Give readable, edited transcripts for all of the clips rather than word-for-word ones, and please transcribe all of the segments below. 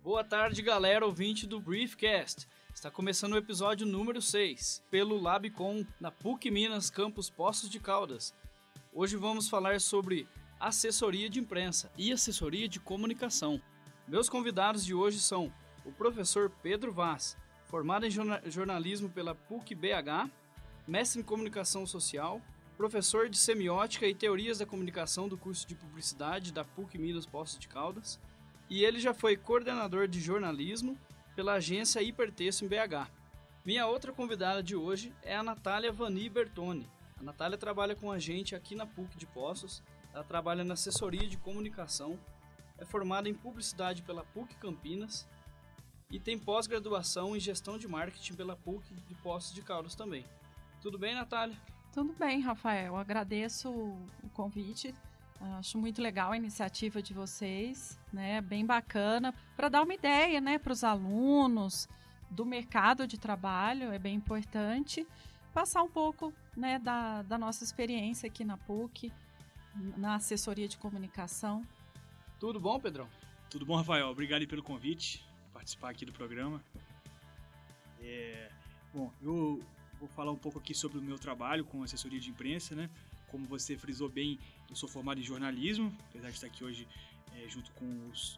Boa tarde, galera, ouvinte do Briefcast. Está começando o episódio número 6, pelo Labcom, na PUC Minas, campus Poços de Caldas. Hoje vamos falar sobre assessoria de imprensa e assessoria de comunicação. Meus convidados de hoje são o professor Pedro Vaz, formado em jornalismo pela PUC-BH, mestre em comunicação social, professor de semiótica e teorias da comunicação do curso de publicidade da PUC Minas Poços de Caldas, e ele já foi coordenador de jornalismo pela agência Hipertexto em BH. Minha outra convidada de hoje é a Natália Vani Bertoni. A Natália trabalha com a gente aqui na PUC de Poços, ela trabalha na assessoria de comunicação, é formada em publicidade pela PUC Campinas e tem pós-graduação em gestão de marketing pela PUC de Poços de Caldas também. Tudo bem, Natália? Tudo bem, Rafael. Agradeço o convite. Acho muito legal a iniciativa de vocês, né? Bem bacana, para dar uma ideia, né, para os alunos do mercado de trabalho, é bem importante passar um pouco, né, da nossa experiência aqui na PUC, na assessoria de comunicação. Tudo bom, Pedrão? Tudo bom, Rafael. Obrigado pelo convite, participar aqui do programa. Bom, eu vou falar um pouco aqui sobre o meu trabalho com assessoria de imprensa, né? Como você frisou bem, eu sou formado em jornalismo, apesar de estar aqui hoje junto com os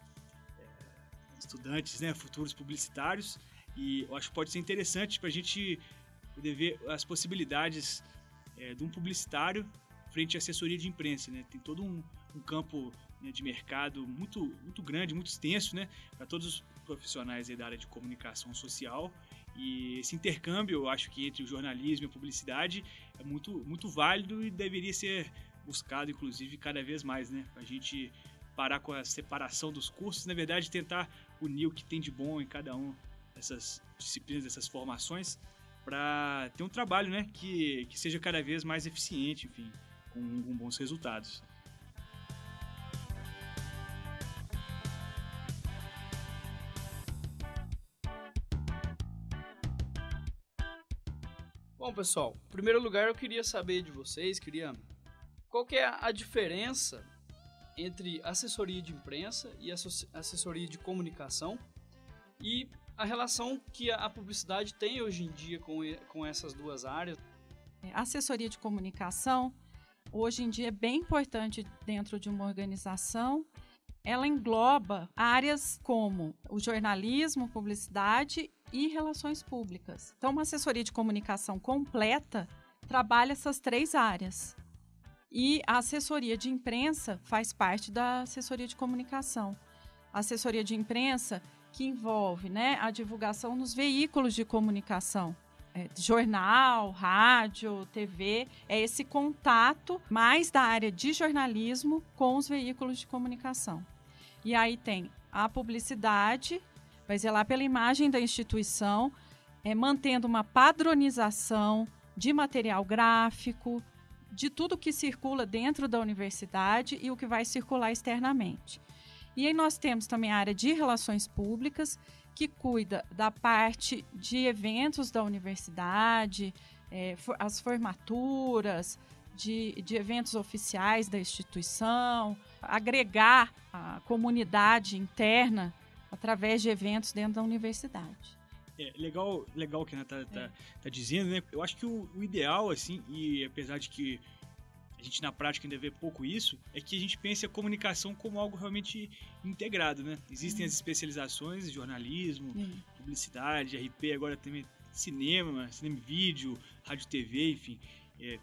estudantes, né, futuros publicitários, e eu acho que pode ser interessante para a gente poder ver as possibilidades de um publicitário frente à assessoria de imprensa, né? Tem todo um campo, né, de mercado muito, muito grande, muito extenso, né, para todos os profissionais aí da área de comunicação social. E esse intercâmbio, eu acho que entre o jornalismo e a publicidade é muito, muito válido e deveria ser buscado, inclusive, cada vez mais, né? Para a gente parar com a separação dos cursos, na verdade, tentar unir o que tem de bom em cada uma dessas disciplinas, dessas formações, para ter um trabalho, né, que seja cada vez mais eficiente, enfim, com bons resultados. Bom, pessoal, em primeiro lugar eu queria saber de vocês, qual que é a diferença entre assessoria de imprensa e assessoria de comunicação e a relação que a publicidade tem hoje em dia com essas duas áreas. A assessoria de comunicação, hoje em dia, é bem importante dentro de uma organização. Ela engloba áreas como o jornalismo, publicidade e relações públicas. Então, uma assessoria de comunicação completa trabalha essas três áreas. E a assessoria de imprensa faz parte da assessoria de comunicação. A assessoria de imprensa que envolve, né, a divulgação nos veículos de comunicação. Jornal, rádio, TV, é esse contato mais da área de jornalismo com os veículos de comunicação. E aí tem a publicidade, vai zelar pela imagem da instituição, mantendo uma padronização de material gráfico, de tudo que circula dentro da universidade e o que vai circular externamente. E aí nós temos também a área de relações públicas, que cuida da parte de eventos da universidade, as formaturas, de eventos oficiais da instituição, agregar a comunidade interna através de eventos dentro da universidade. Legal o que a Natália tá dizendo, né? Eu acho que o ideal, assim, e apesar de que a gente na prática ainda vê pouco isso, é que a gente pense a comunicação como algo realmente integrado, né? Existem as especializações, jornalismo, publicidade, RP, agora também cinema e vídeo, rádio, TV, enfim.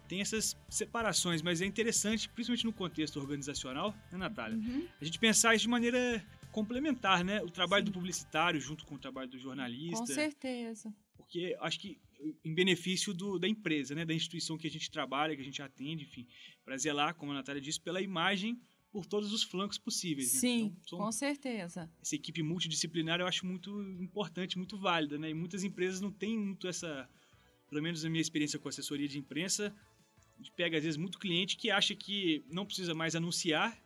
Tem essas separações, mas é interessante, principalmente no contexto organizacional, né, Natália? A gente pensar isso de maneira complementar, né? O trabalho do publicitário junto com o trabalho do jornalista. Com certeza. Porque acho que em benefício da empresa, né? Da instituição que a gente trabalha, que a gente atende, enfim, para zelar, como a Natália disse, pela imagem por todos os flancos possíveis. Né? Sim, então, com certeza. Essa equipe multidisciplinar eu acho muito importante, muito válida, né? E muitas empresas não têm muito essa, pelo menos na minha experiência com assessoria de imprensa, a gente pega às vezes muito cliente que acha que não precisa mais anunciar,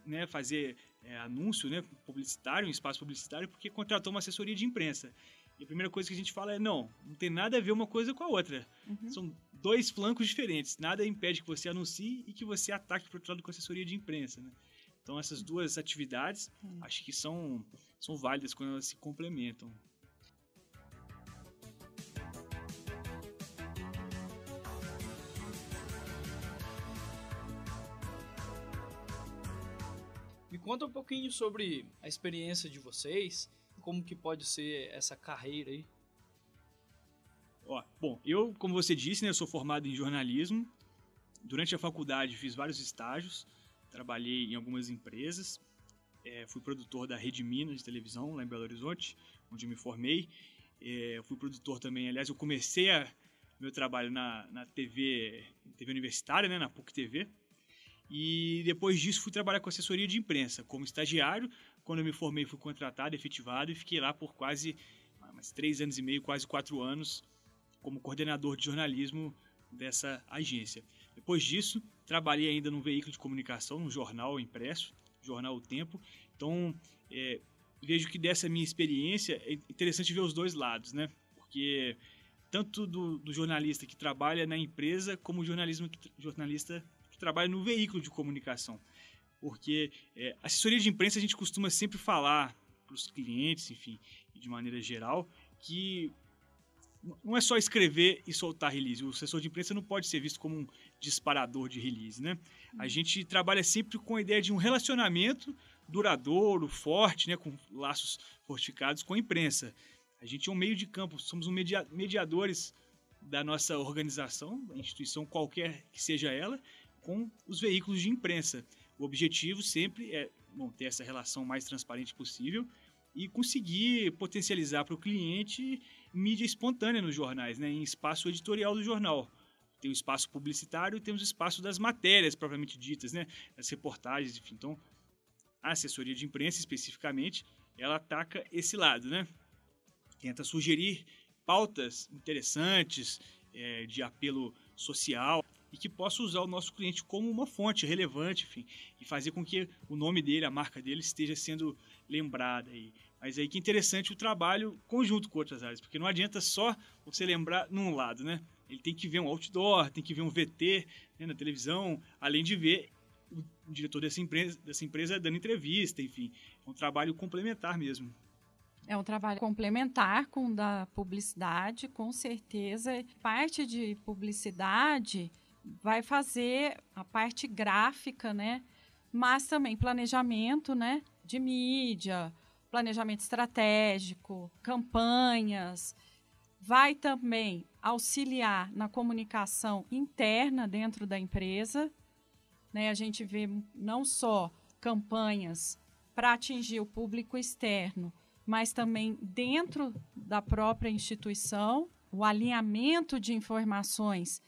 né? Fazer anúncio, né, publicitário, um espaço publicitário, porque contratou uma assessoria de imprensa. E a primeira coisa que a gente fala é, não tem nada a ver uma coisa com a outra. São dois flancos diferentes. Nada impede que você anuncie e que você ataque por outro lado com assessoria de imprensa, né? Então, essas duas atividades, acho que são válidas quando elas se complementam. Me conta um pouquinho sobre a experiência de vocês, como que pode ser essa carreira aí. Bom, eu, como você disse, né, eu sou formado em jornalismo. Durante a faculdade fiz vários estágios, trabalhei em algumas empresas, fui produtor da Rede Minas de televisão lá em Belo Horizonte, onde eu me formei. Fui produtor também, aliás, eu comecei meu trabalho na TV universitária, né, na PUC TV. E depois disso fui trabalhar com assessoria de imprensa como estagiário. Quando eu me formei, fui contratado, efetivado e fiquei lá por quase 3 anos e meio, quase 4 anos, como coordenador de jornalismo dessa agência. Depois disso, trabalhei ainda num veículo de comunicação, num jornal impresso, jornal O Tempo. Então, vejo que dessa minha experiência é interessante ver os dois lados, né? Porque tanto do jornalista que trabalha na empresa, como o jornalista que trabalha no veículo de comunicação. Porque assessoria de imprensa a gente costuma sempre falar para os clientes, enfim, de maneira geral, que não é só escrever e soltar release. O assessor de imprensa não pode ser visto como um disparador de release, né? A gente trabalha sempre com a ideia de um relacionamento duradouro, forte, né, com laços fortificados com a imprensa. A gente é um meio de campo, somos mediadores da nossa organização, instituição qualquer que seja ela, com os veículos de imprensa. O objetivo sempre é ter essa relação mais transparente possível e conseguir potencializar para o cliente mídia espontânea nos jornais, né, em espaço editorial do jornal. Tem o espaço publicitário e temos o espaço das matérias propriamente ditas, né, das reportagens, enfim. Então, a assessoria de imprensa, especificamente, ela ataca esse lado, né? Tenta sugerir pautas interessantes, de apelo social, e que possa usar o nosso cliente como uma fonte relevante, enfim, e fazer com que o nome dele, a marca dele, esteja sendo lembrada. Mas aí que é interessante o trabalho conjunto com outras áreas, porque não adianta só você lembrar num lado, né? Ele tem que ver um outdoor, tem que ver um VT, né, na televisão, além de ver o diretor dessa empresa dando entrevista, enfim. É um trabalho complementar mesmo. É um trabalho complementar com o da publicidade, com certeza. Parte de publicidade vai fazer a parte gráfica, né? Mas também planejamento, né, de mídia, planejamento estratégico, campanhas. Vai também auxiliar na comunicação interna dentro da empresa, né? A gente vê não só campanhas para atingir o público externo, mas também dentro da própria instituição, o alinhamento de informações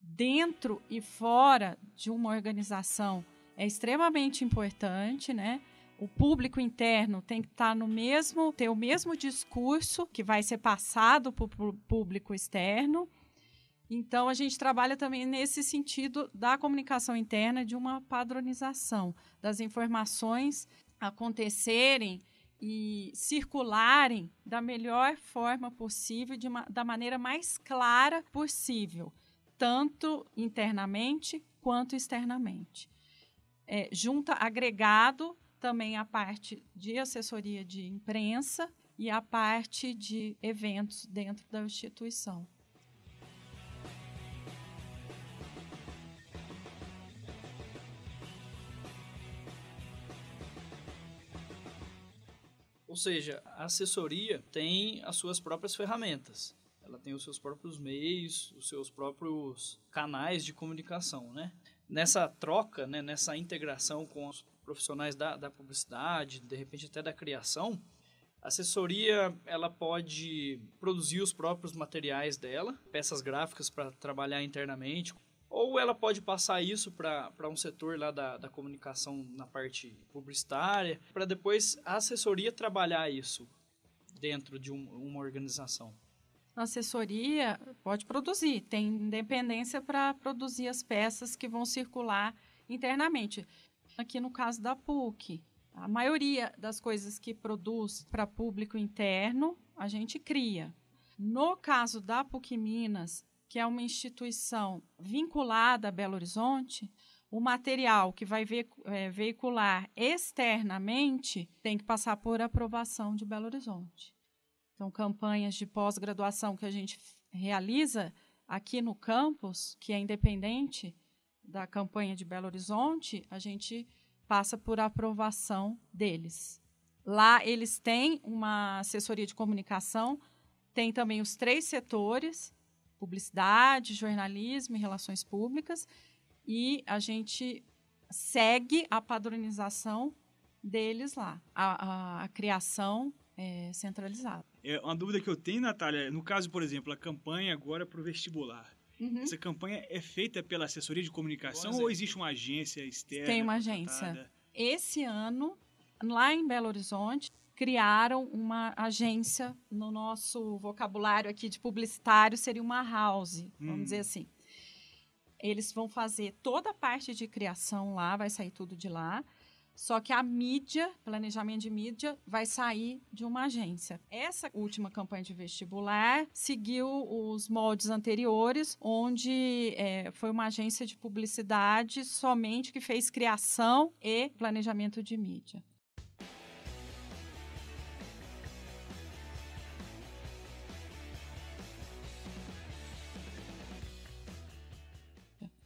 dentro e fora de uma organização é extremamente importante, né? O público interno tem que estar ter o mesmo discurso que vai ser passado para o público externo. Então, a gente trabalha também nesse sentido da comunicação interna, de uma padronização das informações acontecerem e circularem da melhor forma possível, da maneira mais clara possível, tanto internamente quanto externamente. Agregado também a parte de assessoria de imprensa e a parte de eventos dentro da instituição. Ou seja, a assessoria tem as suas próprias ferramentas. Ela tem os seus próprios meios, os seus próprios canais de comunicação, né? Nessa troca, né, nessa integração com os profissionais da publicidade, de repente até da criação, a assessoria ela pode produzir os próprios materiais dela, peças gráficas para trabalhar internamente, ou ela pode passar isso para um setor lá da comunicação na parte publicitária, para depois a assessoria trabalhar isso dentro de uma organização. A assessoria pode produzir, tem independência para produzir as peças que vão circular internamente. Aqui no caso da PUC, a maioria das coisas que produz para público interno, a gente cria. No caso da PUC Minas, que é uma instituição vinculada a Belo Horizonte, O material que vai veicular externamente tem que passar por aprovação de Belo Horizonte. Então, campanhas de pós-graduação que a gente realiza aqui no campus, que é independente da campanha de Belo Horizonte, a gente passa por aprovação deles. Lá eles têm uma assessoria de comunicação, tem também os 3 setores, publicidade, jornalismo e relações públicas, e a gente segue a padronização deles lá, a criação centralizada. Uma dúvida que eu tenho, Natália, no caso, por exemplo, a campanha agora para o vestibular. Essa campanha é feita pela assessoria de comunicação ou existe uma agência externa? Tem uma agência. Esse ano, lá em Belo Horizonte, criaram uma agência, no nosso vocabulário aqui de publicitário, seria uma house, vamos dizer assim. Eles vão fazer toda a parte de criação lá, vai sair tudo de lá, só que a mídia, planejamento de mídia, vai sair de uma agência. Essa última campanha de vestibular seguiu os moldes anteriores, onde foi uma agência de publicidade somente que fez criação e planejamento de mídia.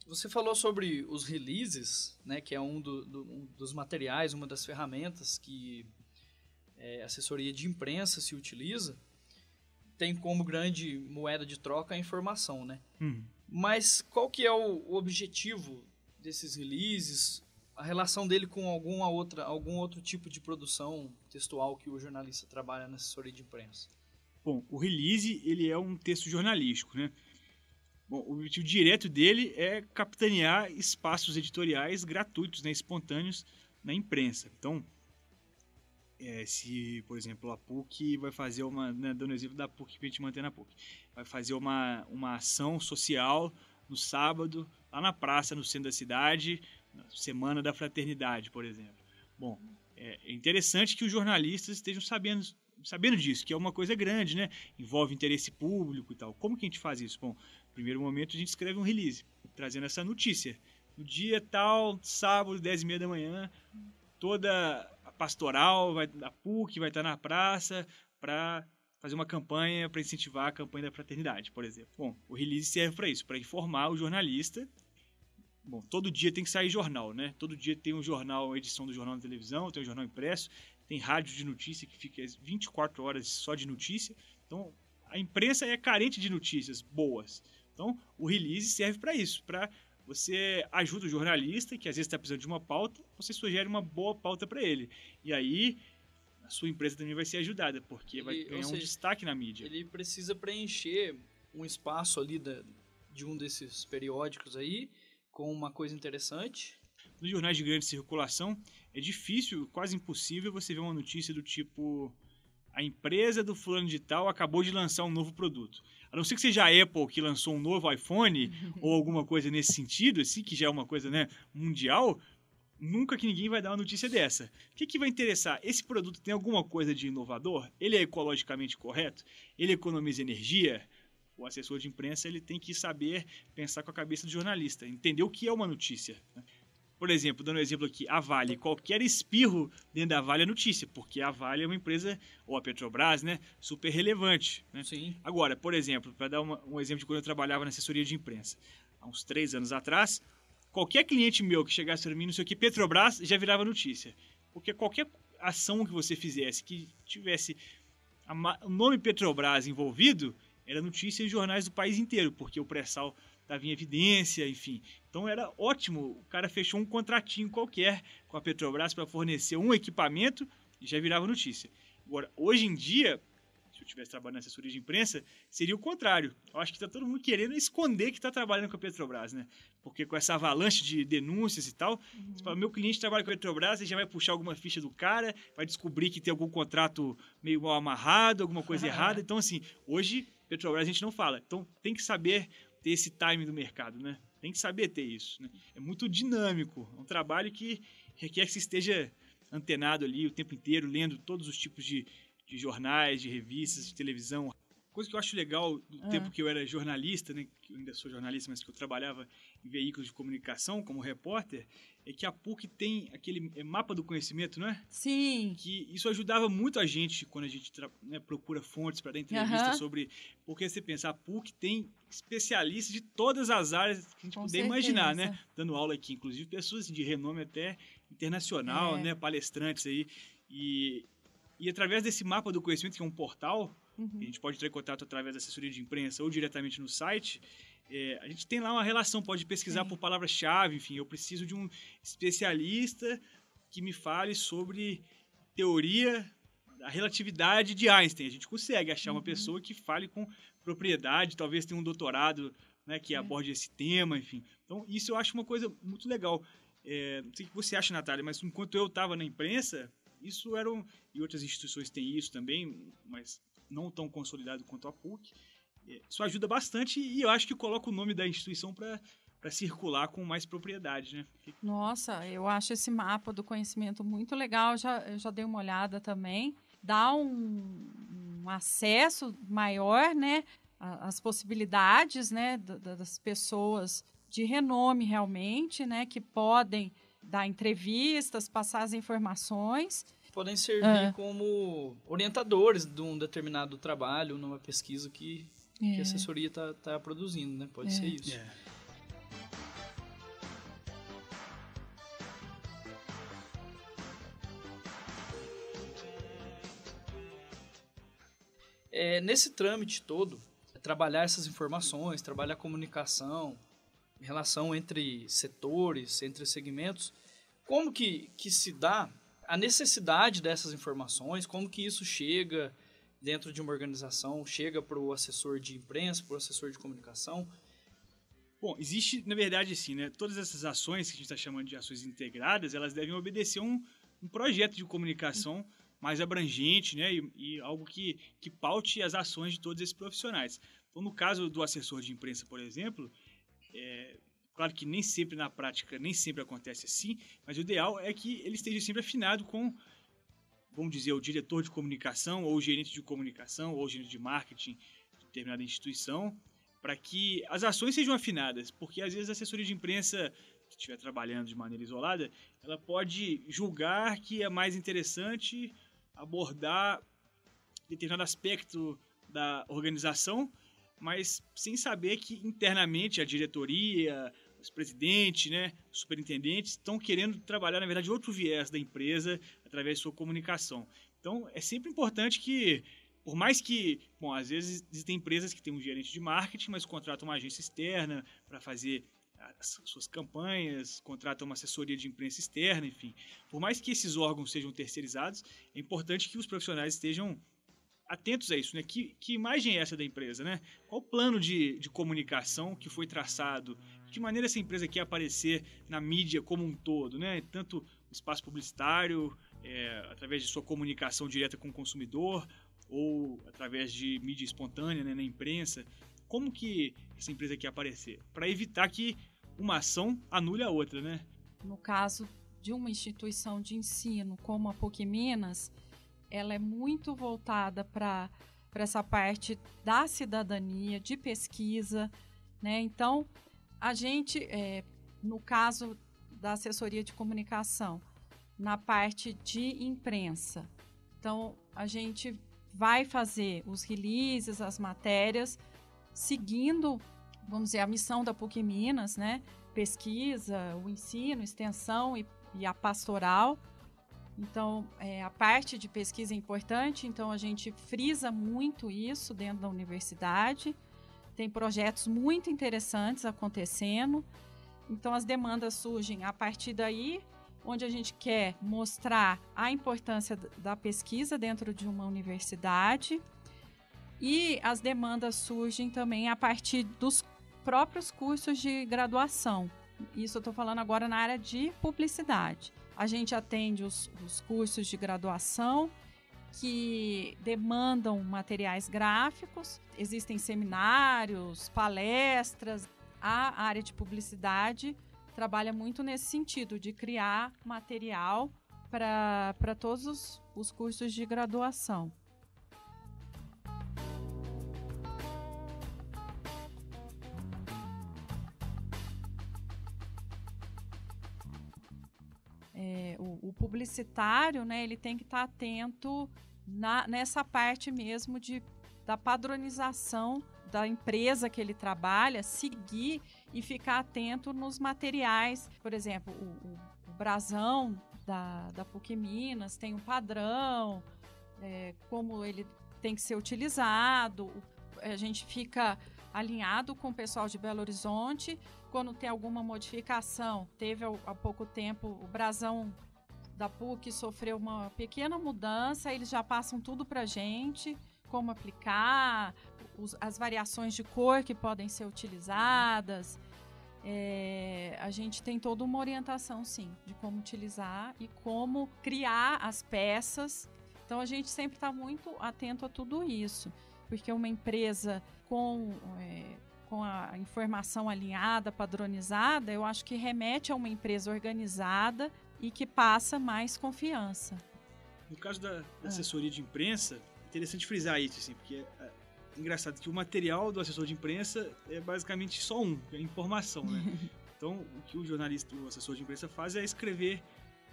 Você falou sobre os releases, né, que é um dos materiais, uma das ferramentas que a assessoria de imprensa se utiliza. Tem como grande moeda de troca a informação, né? Mas qual que é o objetivo desses releases, a relação dele com algum outro tipo de produção textual que o jornalista trabalha na assessoria de imprensa? Bom, o release ele é um texto jornalístico, né? Bom, o objetivo direto dele é capitanear espaços editoriais gratuitos, né, espontâneos na imprensa. Então, se, por exemplo, a PUC vai fazer dando exemplo da PUC que a gente mantém na PUC, vai fazer uma ação social no sábado, lá na praça, no centro da cidade, na Semana da Fraternidade, por exemplo. Bom, é interessante que os jornalistas estejam sabendo disso, que é uma coisa grande, né? Envolve interesse público e tal. Como que a gente faz isso? Bom, no primeiro momento a gente escreve um release, trazendo essa notícia. No dia tal, sábado, 10h30 da manhã, toda a pastoral da PUC vai estar na praça para fazer uma campanha para incentivar a campanha da fraternidade, por exemplo. Bom, o release serve para isso, para informar o jornalista. Bom, todo dia tem que sair jornal, né? Todo dia tem um jornal, edição do jornal na televisão, tem um jornal impresso, tem rádio de notícia que fica 24 horas só de notícia. Então, a imprensa é carente de notícias boas. Então, o release serve para isso, para você ajuda o jornalista, que às vezes está precisando de uma pauta, você sugere uma boa pauta para ele. E aí, a sua empresa também vai ser ajudada, porque vai ganhar um destaque na mídia. Ele precisa preencher um espaço ali de um desses periódicos aí, com uma coisa interessante. Nos jornais de grande circulação, é difícil, quase impossível, você ver uma notícia do tipo: a empresa do fulano de tal acabou de lançar um novo produto. A não ser que seja a Apple que lançou um novo iPhone ou alguma coisa nesse sentido, assim, que já é uma coisa, né, mundial, nunca que ninguém vai dar uma notícia dessa. O que vai interessar? Esse produto tem alguma coisa de inovador? Ele é ecologicamente correto? Ele economiza energia? O assessor de imprensa ele tem que saber pensar com a cabeça do jornalista, entender o que é uma notícia. Por exemplo, dando um exemplo aqui, a Vale, qualquer espirro dentro da Vale é notícia, porque a Vale é uma empresa, ou a Petrobras, né, super relevante. Né? Sim. Agora, por exemplo, para dar um exemplo de quando eu trabalhava na assessoria de imprensa, há uns 3 anos atrás, qualquer cliente meu que chegasse para mim, não sei o que, Petrobras, já virava notícia. Porque qualquer ação que você fizesse que tivesse o nome Petrobras envolvido, era notícia em jornais do país inteiro, porque o pré-sal estava em evidência, enfim. Então era ótimo, o cara fechou um contratinho qualquer com a Petrobras para fornecer um equipamento e já virava notícia. Agora, hoje em dia, se eu estivesse trabalhando na assessoria de imprensa, seria o contrário. Eu acho que está todo mundo querendo esconder que está trabalhando com a Petrobras, né? Porque com essa avalanche de denúncias e tal, você fala, meu cliente trabalha com a Petrobras, ele já vai puxar alguma ficha do cara, vai descobrir que tem algum contrato meio mal amarrado, alguma coisa errada. Então, assim, hoje, Petrobras a gente não fala. Então, tem que saber ter esse timing do mercado, né? Tem que saber ter isso, né? É muito dinâmico, é um trabalho que requer que você esteja antenado ali o tempo inteiro, lendo todos os tipos de jornais, de revistas, de televisão. coisa que eu acho legal do tempo que eu era jornalista, né, que eu ainda sou jornalista, mas que eu trabalhava em veículos de comunicação como repórter, é que a PUC tem aquele mapa do conhecimento, não é? Sim. Que isso ajudava muito a gente quando a gente procura fontes para dar entrevista sobre... Porque você pensa, a PUC tem especialistas de todas as áreas que a gente puder imaginar, né? Dando aula aqui, inclusive pessoas de renome até internacional, né? Palestrantes aí. E através desse mapa do conhecimento, que é um portal, a gente pode entrar em contato através da assessoria de imprensa ou diretamente no site, a gente tem lá uma relação, pode pesquisar por palavra-chave, enfim, eu preciso de um especialista que me fale sobre teoria da relatividade de Einstein. A gente consegue achar uma pessoa que fale com propriedade, talvez tenha um doutorado, né, que aborde esse tema, enfim. Então, isso eu acho uma coisa muito legal. Não sei o que você acha, Natália, mas enquanto eu estava na imprensa, isso era e outras instituições têm isso também, mas não tão consolidado quanto a PUC. Isso ajuda bastante e eu acho que coloca o nome da instituição para circular com mais propriedade, né? Nossa, eu acho esse mapa do conhecimento muito legal, eu já dei uma olhada também. Dá um acesso maior, né, às possibilidades, né, das pessoas de renome realmente, né, que podem dar entrevistas, passar as informações. Podem servir como orientadores de um determinado trabalho, numa pesquisa que a assessoria está produzindo, né? Pode ser isso. Nesse trâmite todo, trabalhar essas informações, trabalhar a comunicação, relação entre setores, entre segmentos, como que se dá a necessidade dessas informações, como que isso chega dentro de uma organização, chega para o assessor de imprensa, para o assessor de comunicação? Bom, existe, na verdade, assim, né? Todas essas ações que a gente está chamando de ações integradas, elas devem obedecer um projeto de comunicação mais abrangente, né? E algo que paute as ações de todos esses profissionais. Então, no caso do assessor de imprensa, por exemplo, claro que nem sempre na prática, nem sempre acontece assim, mas o ideal é que ele esteja sempre afinado com, vamos dizer, o diretor de comunicação, ou o gerente de comunicação, ou o gerente de marketing de determinada instituição, para que as ações sejam afinadas, porque às vezes a assessoria de imprensa, que estiver trabalhando de maneira isolada, ela pode julgar que é mais interessante abordar determinado aspecto da organização, mas sem saber que internamente a diretoria, os presidentes, né, os superintendentes estão querendo trabalhar, na verdade, outro viés da empresa através de sua comunicação. Então, é sempre importante que, por mais que, bom, às vezes existem empresas que têm um gerente de marketing, mas contratam uma agência externa para fazer as suas campanhas, contratam uma assessoria de imprensa externa, enfim. Por mais que esses órgãos sejam terceirizados, é importante que os profissionais estejam atentos a isso, né? Que imagem é essa da empresa, né? Qual o plano de comunicação que foi traçado? De que maneira essa empresa quer aparecer na mídia como um todo, né? Tanto no espaço publicitário, através de sua comunicação direta com o consumidor, ou através de mídia espontânea, né, na imprensa. Como que essa empresa quer aparecer? Para evitar que uma ação anule a outra, né? No caso de uma instituição de ensino como a PUC Minas, ela é muito voltada para essa parte da cidadania, de pesquisa, né? Então, a gente, no caso da assessoria de comunicação, na parte de imprensa, então, a gente vai fazer os releases, as matérias, seguindo, vamos dizer, a missão da PUC Minas, né? Pesquisa, o ensino, extensão e a pastoral. Então, a parte de pesquisa é importante, então a gente frisa muito isso dentro da universidade. Tem projetos muito interessantes acontecendo. Então, as demandas surgem a partir daí, onde a gente quer mostrar a importância da pesquisa dentro de uma universidade. E as demandas surgem também a partir dos próprios cursos de graduação. Isso eu estou falando agora na área de publicidade. A gente atende os cursos de graduação que demandam materiais gráficos, existem seminários, palestras. A área de publicidade trabalha muito nesse sentido, de criar material para todos os cursos de graduação. O publicitário, né, ele tem que estar atento nessa parte mesmo da padronização da empresa que ele trabalha, seguir e ficar atento nos materiais. Por exemplo, o brasão da PUC Minas tem um padrão, como ele tem que ser utilizado. A gente fica alinhado com o pessoal de Belo Horizonte. Quando tem alguma modificação, teve há pouco tempo o brasão da PUC sofreu uma pequena mudança, eles já passam tudo para a gente, como aplicar, as variações de cor que podem ser utilizadas. A gente tem toda uma orientação, sim, de como utilizar e como criar as peças. Então, a gente sempre está muito atento a tudo isso, porque uma empresa com a informação alinhada, padronizada, eu acho que remete a uma empresa organizada e que passa mais confiança. No caso da assessoria de imprensa, é interessante frisar isso, assim, porque é engraçado que o material do assessor de imprensa é basicamente só que é informação, né? Então, o que o jornalista, o assessor de imprensa faz é escrever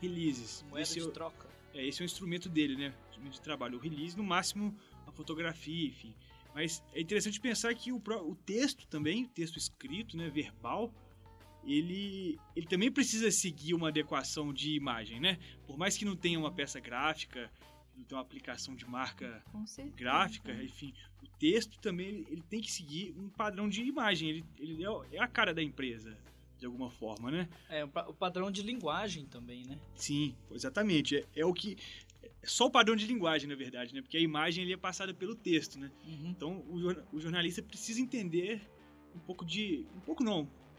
releases. Moeda de troca. Esse é o instrumento dele, né? O instrumento de trabalho. O release, no máximo, a fotografia, enfim. Mas é interessante pensar que o texto também, o texto escrito, né, verbal, ele também precisa seguir uma adequação de imagem, né? Por mais que não tenha uma peça gráfica, não tenha uma aplicação de marca gráfica, enfim, o texto também ele tem que seguir um padrão de imagem. Ele é a cara da empresa, de alguma forma, né? O padrão de linguagem também, né? Sim, exatamente. É só o padrão de linguagem, na verdade, né? Porque a imagem ele é passada pelo texto, né? Uhum. Então, o jornalista precisa entender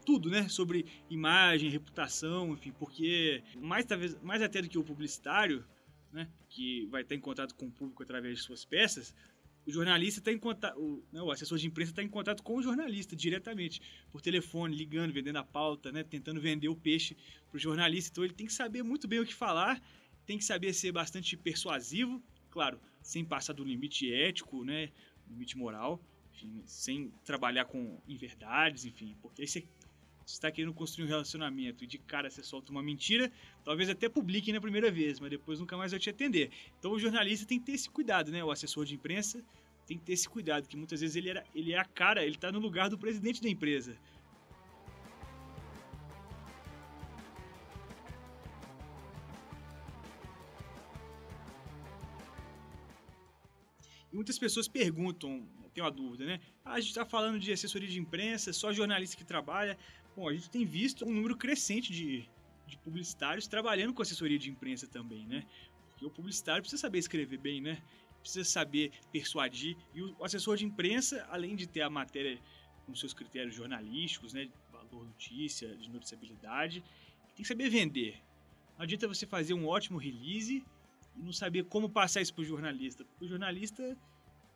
tudo, né? Sobre imagem, reputação, enfim, porque mais até do que o publicitário, né? Que vai estar em contato com o público através de suas peças, o jornalista está em contato, o assessor de imprensa está em contato com o jornalista diretamente, por telefone, ligando, vendendo a pauta, né? Tentando vender o peixe para o jornalista. Então, ele tem que saber muito bem o que falar, tem que saber ser bastante persuasivo, claro, sem passar do limite ético, né, limite moral, enfim, sem trabalhar com inverdades, enfim, porque aí você está querendo construir um relacionamento e de cara você solta uma mentira, talvez até publique na primeira vez, mas depois nunca mais vai te atender. Então o jornalista tem que ter esse cuidado, né, o assessor de imprensa tem que ter esse cuidado, que muitas vezes ele é a cara, ele está no lugar do presidente da empresa. E muitas pessoas perguntam, tem uma dúvida, né? A gente está falando de assessoria de imprensa, só jornalista que trabalha. Bom, a gente tem visto um número crescente de publicitários trabalhando com assessoria de imprensa também, né? Porque o publicitário precisa saber escrever bem, né? Precisa saber persuadir. E o assessor de imprensa, além de ter a matéria com seus critérios jornalísticos, né? De valor notícia, de noticiabilidade, tem que saber vender. Não adianta você fazer um ótimo release e não saber como passar isso para o jornalista. Porque o jornalista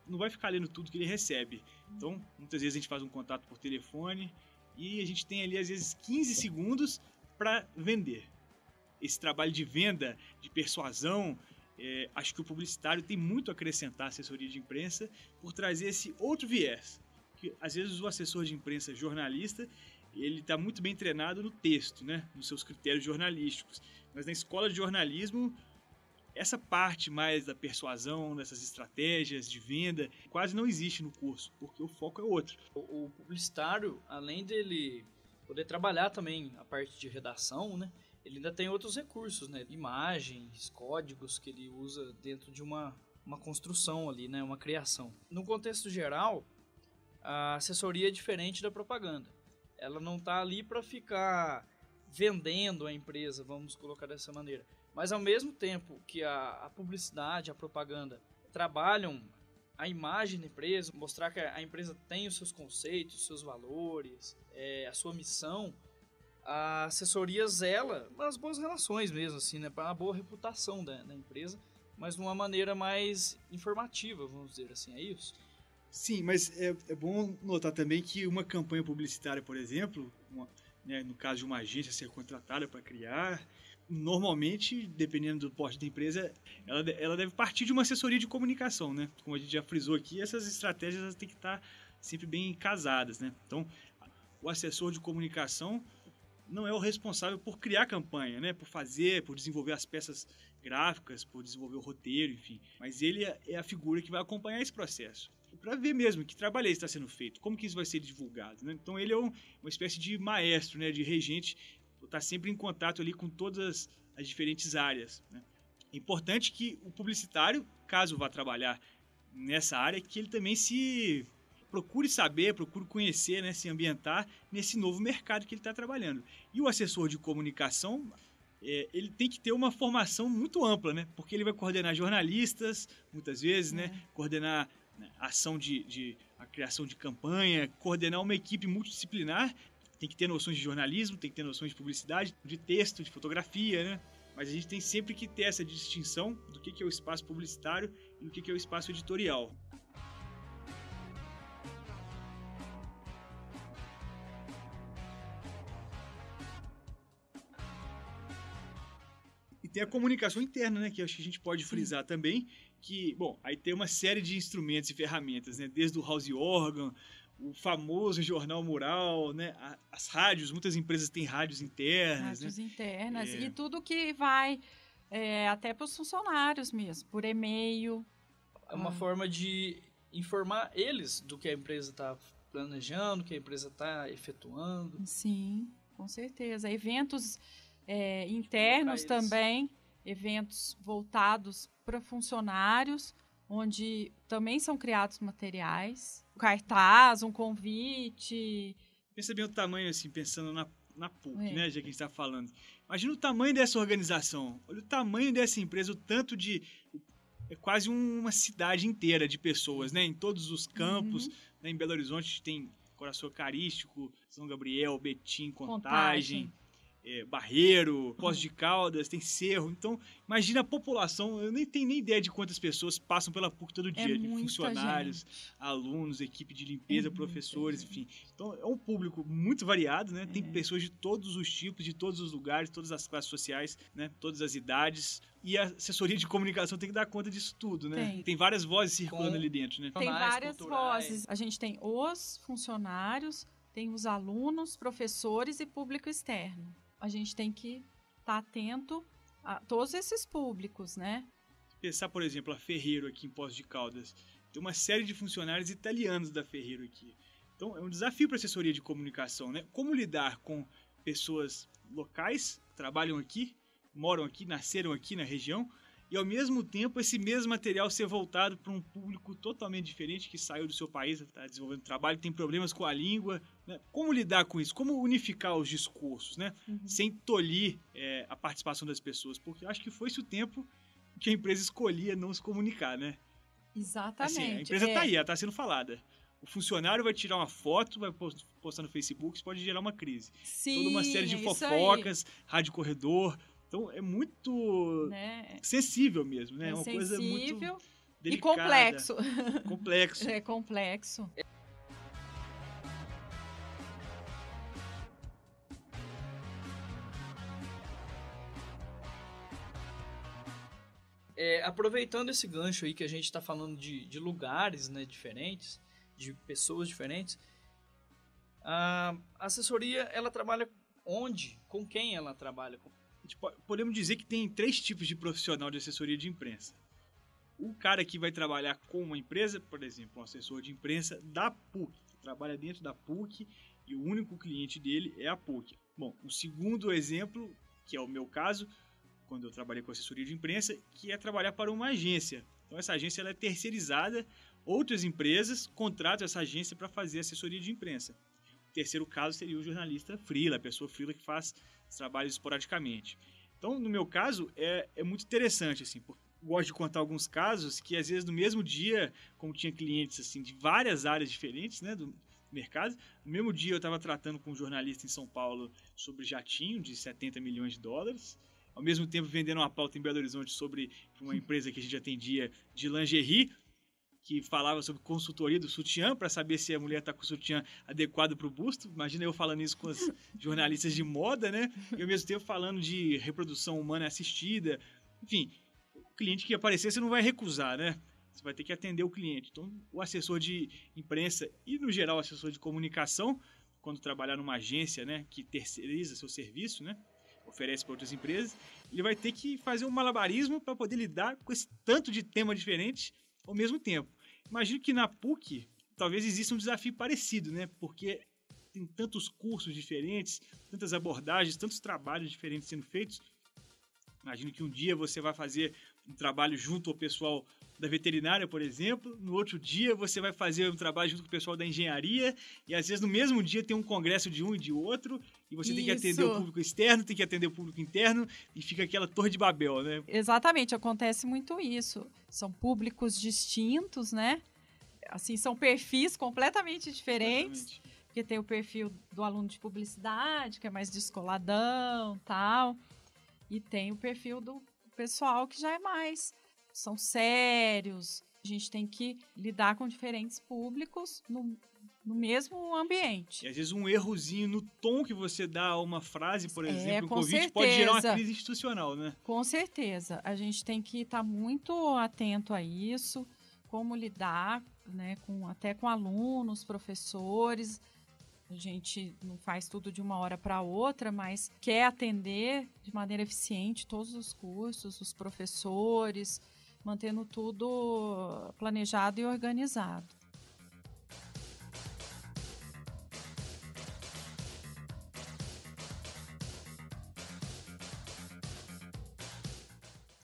não vai ficar lendo tudo que ele recebe. Então, muitas vezes a gente faz um contato por telefone e a gente tem ali, às vezes, 15 segundos para vender. Esse trabalho de venda, de persuasão, acho que o publicitário tem muito a acrescentar à assessoria de imprensa por trazer esse outro viés. Que, às vezes, o assessor de imprensa jornalista, ele está muito bem treinado no texto, né? Nos seus critérios jornalísticos. Mas na escola de jornalismo, essa parte mais da persuasão, dessas estratégias de venda, quase não existe no curso, porque o foco é outro. O publicitário, além dele poder trabalhar também a parte de redação, né, ele ainda tem outros recursos, né, imagens, códigos que ele usa dentro de uma construção ali, né, uma criação. No contexto geral, a assessoria é diferente da propaganda. Ela não está ali para ficar vendendo a empresa, vamos colocar dessa maneira. Mas ao mesmo tempo que a publicidade, a propaganda trabalham a imagem da empresa, mostrar que a empresa tem os seus conceitos, os seus valores, a sua missão, a assessoria zela as boas relações mesmo, assim, né, para uma boa reputação da empresa, mas de uma maneira mais informativa, vamos dizer assim, é isso? Sim, mas é bom notar também que uma campanha publicitária, por exemplo, né, no caso de uma agência ser contratada para criar, normalmente, dependendo do porte da empresa, ela deve partir de uma assessoria de comunicação, né? Como a gente já frisou aqui, essas estratégias têm que estar sempre bem casadas, né? Então, o assessor de comunicação, não é o responsável por criar a campanha, né? Por fazer, por desenvolver as peças gráficas, por desenvolver o roteiro, enfim. Mas ele é a figura que vai acompanhar esse processo. Para ver mesmo que trabalho está sendo feito, como que isso vai ser divulgado, né? Então ele é uma espécie de maestro, né? De regente, está sempre em contato ali com todas as diferentes áreas, né? É importante que o publicitário, caso vá trabalhar nessa área, que ele também se procure saber, procure conhecer, né, se ambientar nesse novo mercado que ele está trabalhando. E o assessor de comunicação, ele tem que ter uma formação muito ampla, né, porque ele vai coordenar jornalistas, muitas vezes, né, coordenar a ação a criação de campanha, coordenar uma equipe multidisciplinar, tem que ter noções de jornalismo, tem que ter noções de publicidade, de texto, de fotografia, né? Mas a gente tem sempre que ter essa distinção do que é o espaço publicitário e do que é o espaço editorial. E tem a comunicação interna, né, que acho que a gente pode frisar também, que, bom, aí tem uma série de instrumentos e ferramentas, né, desde o house organ, o famoso jornal mural, né, as rádios, muitas empresas têm rádios internas. Rádios internas, e tudo que vai até para os funcionários mesmo, por e-mail. É uma forma de informar eles do que a empresa está planejando, que a empresa está efetuando. Sim, com certeza. Eventos internos também, eventos voltados para funcionários, onde também são criados materiais, um cartaz, um convite. Pensa bem o tamanho, assim, pensando na PUC, né, já que a gente está falando. Imagina o tamanho dessa organização, olha o tamanho dessa empresa, o tanto de... É quase uma cidade inteira de pessoas, né, em todos os campos. Né, em Belo Horizonte tem Coração Eucarístico, São Gabriel, Betim, Contagem. Barreiro, Poços de Caldas, tem Cerro. Então, imagina a população. Eu nem tenho nem ideia de quantas pessoas passam pela PUC todo dia. Funcionários, alunos, equipe de limpeza, professores, enfim. Então, é um público muito variado, né? Tem pessoas de todos os tipos, de todos os lugares, todas as classes sociais, né? Todas as idades. E a assessoria de comunicação tem que dar conta disso tudo, né? Tem várias vozes circulando ali dentro, né? Tem várias vozes. A gente tem os funcionários, tem os alunos, professores e público externo. A gente tem que estar atento a todos esses públicos, né? Pensar, por exemplo, a Ferreiro aqui em Poços de Caldas. Tem uma série de funcionários italianos da Ferreiro aqui. Então, é um desafio para a assessoria de comunicação, né? Como lidar com pessoas locais que trabalham aqui, moram aqui, nasceram aqui na região, e ao mesmo tempo esse mesmo material ser voltado para um público totalmente diferente que saiu do seu país, está desenvolvendo trabalho, tem problemas com a língua, né? Como lidar com isso? Como unificar os discursos, né? Sem tolir a participação das pessoas? Porque eu acho que foi esse o tempo que a empresa escolhia não se comunicar, né? Exatamente. Assim, a empresa está aí, ela está sendo falada. O funcionário vai tirar uma foto, vai postar no Facebook, isso pode gerar uma crise. Sim, toda uma série de fofocas, rádio corredor. Então, é muito sensível mesmo, né? É uma coisa muito delicada. E complexo. Complexo. É complexo. Aproveitando esse gancho aí que a gente está falando de lugares, né, diferentes, de pessoas diferentes, a assessoria, ela trabalha onde? Com quem ela trabalha? Podemos dizer que tem 3 tipos de profissional de assessoria de imprensa. O cara que vai trabalhar com uma empresa, por exemplo, um assessor de imprensa da PUC, que trabalha dentro da PUC e o único cliente dele é a PUC. Bom, o segundo exemplo, que é o meu caso, quando eu trabalhei com assessoria de imprensa, que é trabalhar para uma agência. Então essa agência ela é terceirizada, outras empresas contratam essa agência para fazer assessoria de imprensa. O terceiro caso seria o jornalista freela, a pessoa freela que faz trabalhos esporadicamente. Então, no meu caso, é muito interessante, assim, porque eu gosto de contar alguns casos que, às vezes, no mesmo dia, como tinha clientes assim, de várias áreas diferentes, né, do mercado, no mesmo dia eu estava tratando com um jornalista em São Paulo sobre jatinho de 70 milhões de dólares, ao mesmo tempo vendendo uma pauta em Belo Horizonte sobre uma empresa que a gente atendia de lingerie, que falava sobre consultoria do sutiã, para saber se a mulher está com o sutiã adequado para o busto. Imagina eu falando isso com as jornalistas de moda, né? E ao mesmo tempo falando de reprodução humana assistida. Enfim, o cliente que aparecer, você não vai recusar, né? Você vai ter que atender o cliente. Então, o assessor de imprensa e, no geral, o assessor de comunicação quando trabalhar numa agência, né, que terceiriza seu serviço, né, oferece para outras empresas, ele vai ter que fazer um malabarismo para poder lidar com esse tanto de tema diferente ao mesmo tempo. Imagino que na PUC talvez exista um desafio parecido, né, porque tem tantos cursos diferentes, tantas abordagens, tantos trabalhos diferentes sendo feitos. Imagino que um dia você vai fazer um trabalho junto ao pessoal da veterinária, por exemplo. No outro dia você vai fazer um trabalho junto com o pessoal da engenharia. E às vezes no mesmo dia tem um congresso de um e de outro. E você tem que atender o público externo, tem que atender o público interno. E fica aquela torre de Babel, né? Exatamente, acontece muito isso. São públicos distintos, né? Assim, são perfis completamente diferentes. Porque tem o perfil do aluno de publicidade, que é mais descoladão, tal. E tem o perfil do pessoal que já é mais, são sérios. A gente tem que lidar com diferentes públicos no mesmo ambiente. E às vezes um errozinho no tom que você dá a uma frase, por exemplo, um convite, certeza. Pode gerar uma crise institucional, né? Com certeza. A gente tem que estar muito atento a isso, como lidar, né, até com alunos, professores. A gente não faz tudo de uma hora para outra, mas quer atender de maneira eficiente todos os cursos, os professores, mantendo tudo planejado e organizado.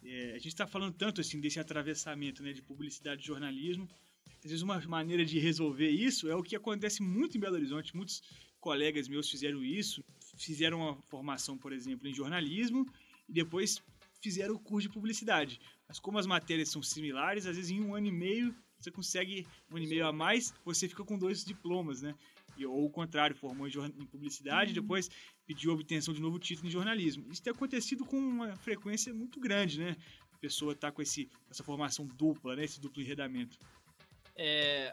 A gente está falando tanto assim desse atravessamento, né, de publicidade e jornalismo. Às vezes uma maneira de resolver isso é o que acontece muito em Belo Horizonte. Muitos colegas meus fizeram isso, fizeram uma formação, por exemplo, em jornalismo e depois fizeram o curso de publicidade. Mas como as matérias são similares, às vezes em um ano e meio você consegue um ano e meio a mais, você fica com 2 diplomas, né? Ou o contrário, formou em publicidade, depois pediu a obtenção de novo título em jornalismo. Isso tem acontecido com uma frequência muito grande, né? A pessoa está com essa formação dupla, né? Esse duplo enredamento.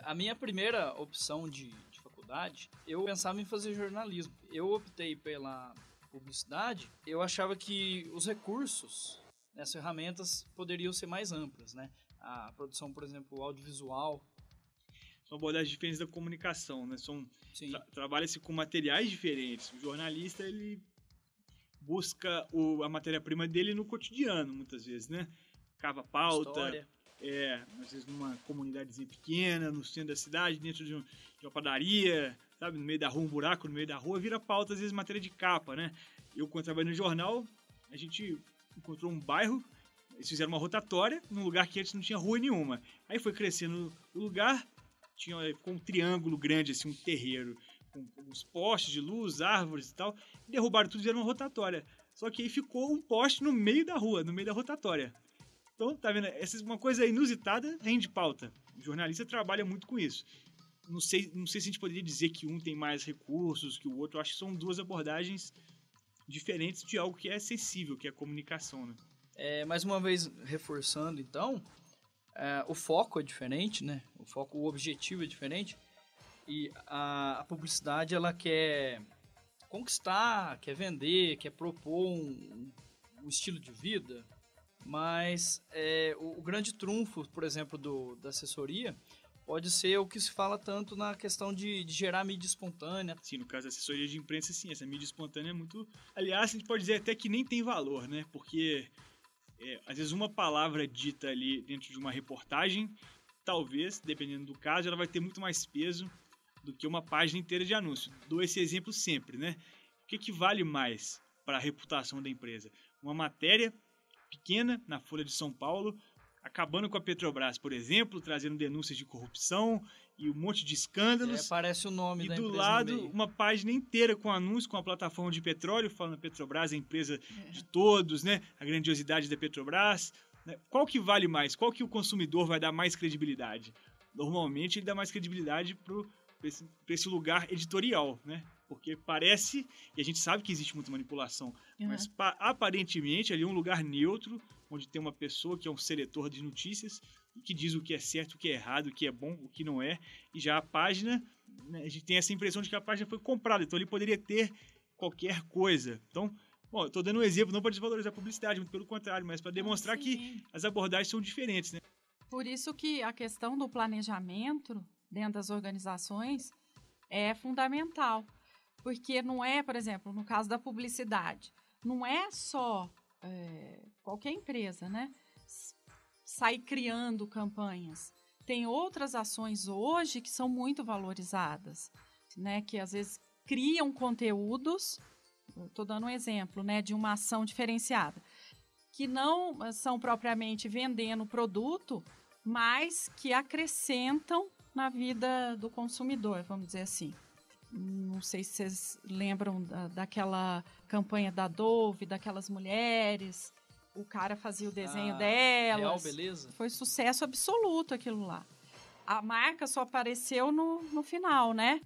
A minha primeira opção de faculdade, eu pensava em fazer jornalismo. Eu optei pela publicidade, eu achava que os recursos, né, as ferramentas poderiam ser mais amplas, né? A produção, por exemplo, audiovisual. São abordagens diferentes da comunicação, né? Trabalha-se com materiais diferentes. O jornalista, ele busca a matéria-prima dele no cotidiano, muitas vezes, né? Cava pauta. História. Às vezes numa comunidadezinha pequena, no centro da cidade, dentro de uma padaria, sabe? No meio da rua, um buraco no meio da rua, vira pauta, às vezes matéria de capa, né? Eu, quando trabalhei no jornal, a gente encontrou um bairro, eles fizeram uma rotatória num lugar que antes não tinha rua nenhuma. Aí foi crescendo o lugar, ficou um triângulo grande, assim, um terreiro, com uns postes de luz, árvores e tal, e derrubaram tudo e fizeram uma rotatória. Só que aí ficou um poste no meio da rua, no meio da rotatória. Então, tá vendo? Essa é uma coisa inusitada, rende pauta. O jornalista trabalha muito com isso. Não sei se a gente poderia dizer que um tem mais recursos que o outro. Eu acho que são 2 abordagens diferentes de algo que é sensível, que é a comunicação, né? Mais uma vez, reforçando, então, o foco é diferente, né? O objetivo é diferente. E a publicidade, ela quer conquistar, quer vender, quer propor um estilo de vida. Mas o grande trunfo, por exemplo, da assessoria, pode ser o que se fala tanto na questão de gerar mídia espontânea. Sim, no caso da assessoria de imprensa, sim, essa mídia espontânea é muito... Aliás, a gente pode dizer até que nem tem valor, né? Porque, às vezes, uma palavra dita ali dentro de uma reportagem, talvez, dependendo do caso, ela vai ter muito mais peso do que uma página inteira de anúncio. Dou esse exemplo sempre, né? O que vale mais para a reputação da empresa? Uma matéria pequena na Folha de São Paulo, acabando com a Petrobras, por exemplo, trazendo denúncias de corrupção e um monte de escândalos. Aparece o nome da empresa. E do lado, uma página inteira com anúncio, com a plataforma de petróleo, falando Petrobras é a empresa de todos, né? A grandiosidade da Petrobras. Né? Qual que vale mais? Qual que o consumidor vai dar mais credibilidade? Normalmente ele dá mais credibilidade para esse lugar editorial, né? Porque parece, e a gente sabe que existe muita manipulação, mas aparentemente ali é um lugar neutro, onde tem uma pessoa que é um seletor de notícias, e que diz o que é certo, o que é errado, o que é bom, o que não é, e já a página, né, a gente tem essa impressão de que a página foi comprada, então ele poderia ter qualquer coisa. Então, bom, eu estou dando um exemplo não para desvalorizar a publicidade, muito pelo contrário, mas para demonstrar que as abordagens são diferentes, né? Por isso que a questão do planejamento dentro das organizações é fundamental. Porque não é, por exemplo, no caso da publicidade, não é só qualquer empresa, né? Sai criando campanhas. Tem outras ações hoje que são muito valorizadas, né? Que às vezes criam conteúdos, estou dando um exemplo, né? De uma ação diferenciada, que não são propriamente vendendo o produto, mas que acrescentam na vida do consumidor, vamos dizer assim. Não sei se vocês lembram daquela campanha da Dove, daquelas mulheres. O cara fazia o desenho delas. Real Beleza? Foi sucesso absoluto aquilo lá. A marca só apareceu no final, né?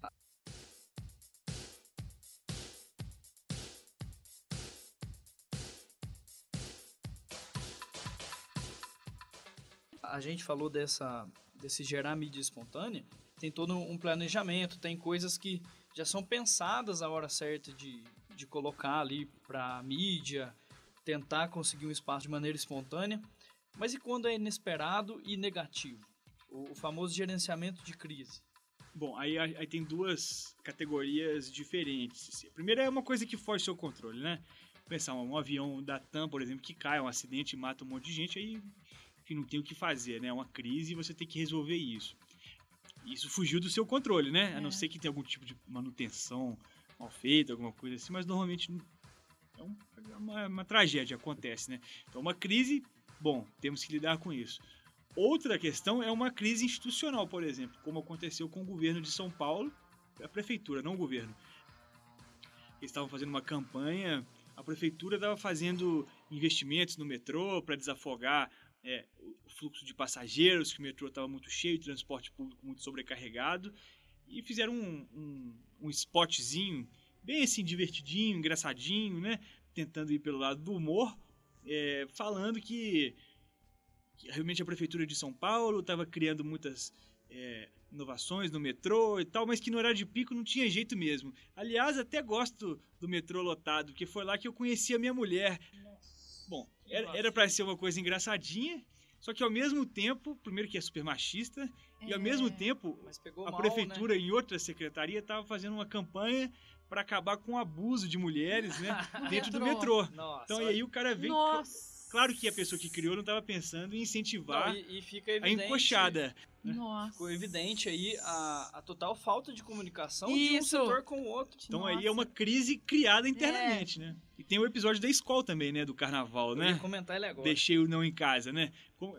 A gente falou desse gerar mídia espontânea, tem todo um planejamento, tem coisas que já são pensadas a hora certa de colocar ali para mídia, tentar conseguir um espaço de maneira espontânea. Mas e quando é inesperado e negativo? O famoso gerenciamento de crise. Bom, aí tem duas categorias diferentes. A primeira é uma coisa que foge do seu controle, né? Pensar, um avião da TAM, por exemplo, que cai, um acidente e mata um monte de gente, aí que não tem o que fazer, né? É uma crise e você tem que resolver isso. Isso fugiu do seu controle, né? A não ser que tenha algum tipo de manutenção mal feita, alguma coisa assim, mas normalmente é uma tragédia, acontece, né? Então, uma crise, bom, temos que lidar com isso. Outra questão é uma crise institucional, por exemplo, como aconteceu com o governo de São Paulo, a prefeitura, não o governo. Eles estavam fazendo uma campanha, a prefeitura estava fazendo investimentos no metrô para desafogar o fluxo de passageiros, que o metrô estava muito cheio, o transporte público muito sobrecarregado, e fizeram um spotzinho bem assim, divertidinho, engraçadinho, né? Tentando ir pelo lado do humor, falando que realmente a prefeitura de São Paulo estava criando muitas inovações no metrô e tal, mas que no horário de pico não tinha jeito mesmo. Aliás, até gosto do metrô lotado, porque foi lá que eu conheci a minha mulher. Bom, era para ser uma coisa engraçadinha, só que ao mesmo tempo, primeiro que é super machista, e ao mesmo tempo a prefeitura, né? Em outra secretaria estava fazendo uma campanha para acabar com o abuso de mulheres, né, dentro do metrô. Nossa, então, e aí o cara veio... Claro que a pessoa que criou não estava pensando em incentivar e fica evidente, a encoxada. Nossa. Ficou evidente aí a total falta de comunicação de um setor com o outro. Então aí é uma crise criada internamente, né? E tem o episódio da escola também, né? Do carnaval, né? Eu ia comentar ele agora. Deixei o não em casa, né? Bom,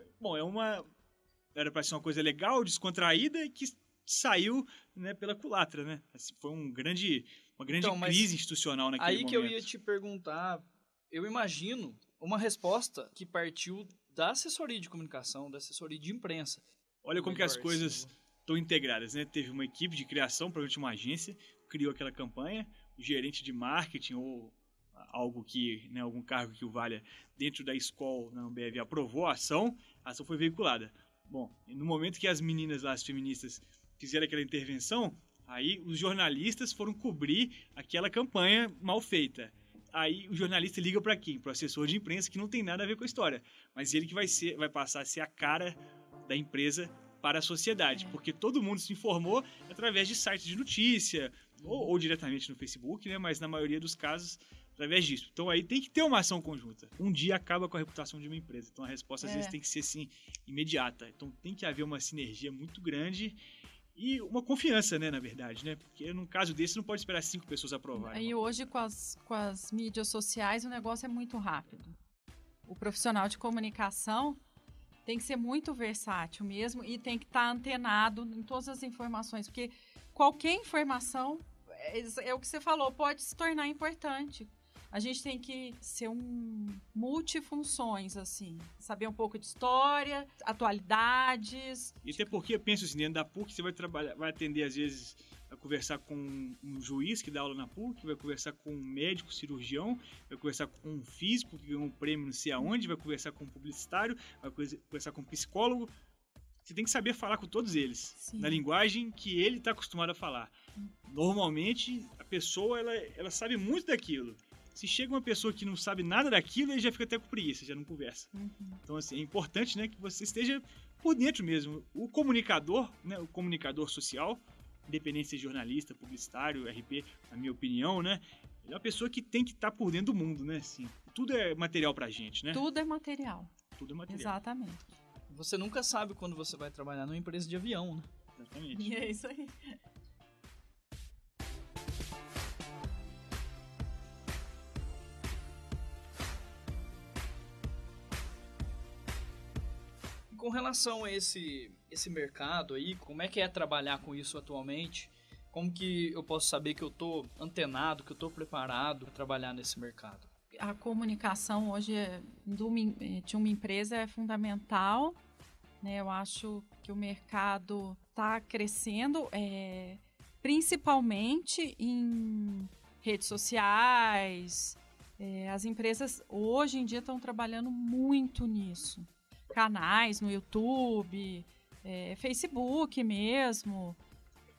era para ser uma coisa legal, descontraída, e que saiu, né, pela culatra, né? Assim, foi uma grande crise institucional naquele momento. Aí que eu ia te perguntar, eu imagino uma resposta que partiu da assessoria de comunicação, da assessoria de imprensa. Olha como que as coisas estão integradas, né? Teve uma equipe de criação, provavelmente uma agência, criou aquela campanha, o gerente de marketing ou algo que, né, algum cargo que o valha dentro da escola na Ambev aprovou a ação foi veiculada. Bom, no momento que as meninas lá, as feministas, fizeram aquela intervenção, aí os jornalistas foram cobrir aquela campanha mal feita. Aí o jornalista liga para quem? Para o assessor de imprensa, que não tem nada a ver com a história. Mas ele que vai passar a ser a cara da empresa para a sociedade. Porque todo mundo se informou através de sites de notícia, ou diretamente no Facebook, né? Mas na maioria dos casos, através disso. Então aí tem que ter uma ação conjunta. Um dia acaba com a reputação de uma empresa. Então a resposta às vezes tem que ser assim, imediata. Então tem que haver uma sinergia muito grande e uma confiança, né, na verdade, né? Porque num caso desse não pode esperar 5 pessoas aprovarem. E hoje com as mídias sociais o negócio é muito rápido. O profissional de comunicação tem que ser muito versátil mesmo e tem que estar antenado em todas as informações, porque qualquer informação, é o que você falou, pode se tornar importante. A gente tem que ser multifunções, assim. Saber um pouco de história, atualidades. E até porque, eu penso assim, dentro da PUC, você vai atender, às vezes, vai conversar com um juiz que dá aula na PUC, vai conversar com um médico, cirurgião, vai conversar com um físico que ganhou um prêmio não sei aonde, vai conversar com um publicitário, vai conversar com um psicólogo. Você tem que saber falar com todos eles, na linguagem que ele está acostumado a falar. Normalmente, a pessoa, ela sabe muito daquilo. Se chega uma pessoa que não sabe nada daquilo, ele já fica até com preguiça, já não conversa. Então, assim, é importante, né, que você esteja por dentro mesmo. O comunicador, né, o comunicador social, independente de ser jornalista, publicitário, RP, na minha opinião, né? Ele é uma pessoa que tem que estar por dentro do mundo, né? Assim, tudo é material pra gente, né? Tudo é material. Tudo é material. Exatamente. Você nunca sabe quando você vai trabalhar numa empresa de avião, né? Exatamente. E é isso aí. Com relação a esse mercado aí, como é que é trabalhar com isso atualmente? Como que eu posso saber que eu estou antenado, que eu estou preparado para trabalhar nesse mercado? A comunicação hoje de uma empresa é fundamental, né? Eu acho que o mercado está crescendo, principalmente em redes sociais. As empresas hoje em dia estão trabalhando muito nisso. Canais no YouTube, Facebook mesmo.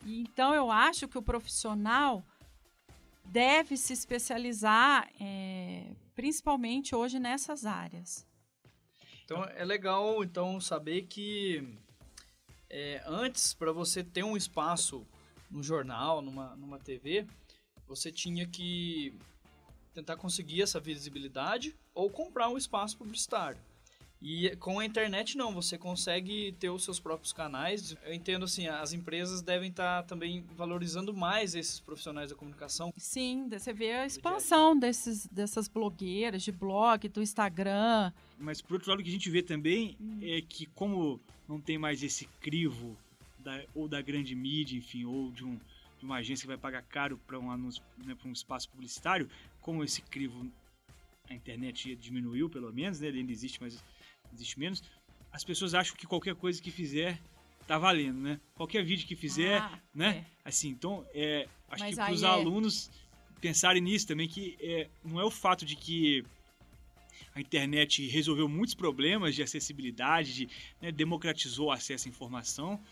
Então, eu acho que o profissional deve se especializar, principalmente hoje, nessas áreas. Então, é legal saber que antes, para você ter um espaço no jornal, numa TV, você tinha que tentar conseguir essa visibilidade ou comprar um espaço publicitário. E com a internet não, você consegue ter os seus próprios canais. Eu entendo assim, as empresas devem estar também valorizando mais esses profissionais da comunicação. Sim, você vê a expansão dessas blogueiras, de blog, do Instagram. Mas por outro lado, o que a gente vê também é que como não tem mais esse crivo ou da grande mídia, enfim, ou de uma agência que vai pagar caro para um anúncio, né, para um espaço publicitário, como esse crivo, a internet diminuiu pelo menos, né, ele ainda existe, mas existe menos, as pessoas acham que qualquer coisa que fizer tá valendo, né? Qualquer vídeo que fizer, né? Assim, então, acho que para os alunos pensarem nisso também, que não é o fato de que a internet resolveu muitos problemas de acessibilidade, democratizou o acesso à informação.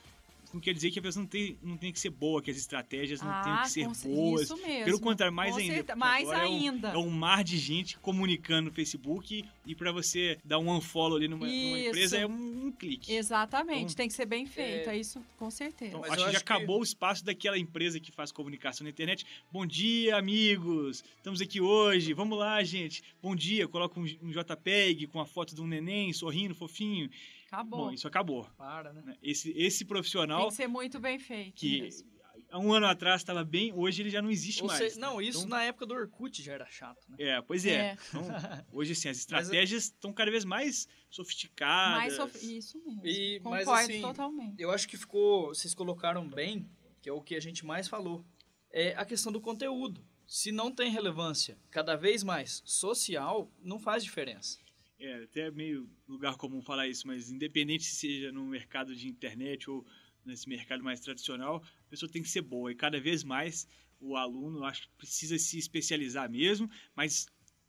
Não quer dizer que a pessoa não tem que ser boa, que as estratégias não têm que ser boas. Isso mesmo. Pelo contrário, mais ainda. Mais ainda. É um mar de gente comunicando no Facebook e para você dar um unfollow ali numa empresa é um clique. Exatamente, então, tem que ser bem feito, isso com certeza. Então, acho que já acabou o espaço daquela empresa que faz comunicação na internet. Bom dia, amigos! Estamos aqui hoje, vamos lá, gente. Bom dia, coloca um JPEG com a foto de um neném sorrindo, fofinho. Acabou. Bom, isso acabou. Para, né? Esse profissional... Tem que ser muito bem feito que mesmo. Há um ano atrás estava bem, hoje ele já não existe mais. Não, isso então, na época do Orkut já era chato, né? Pois é. Então, hoje, assim, as estratégias estão cada vez mais sofisticadas. Isso mesmo. Mas, concordo assim, totalmente. Eu acho que vocês colocaram bem, que é o que a gente mais falou, é a questão do conteúdo. Se não tem relevância cada vez mais social, não faz diferença. Até meio lugar comum falar isso, mas independente se seja no mercado de internet ou nesse mercado mais tradicional, a pessoa tem que ser boa. E cada vez mais o aluno, acho que precisa se especializar mesmo, mas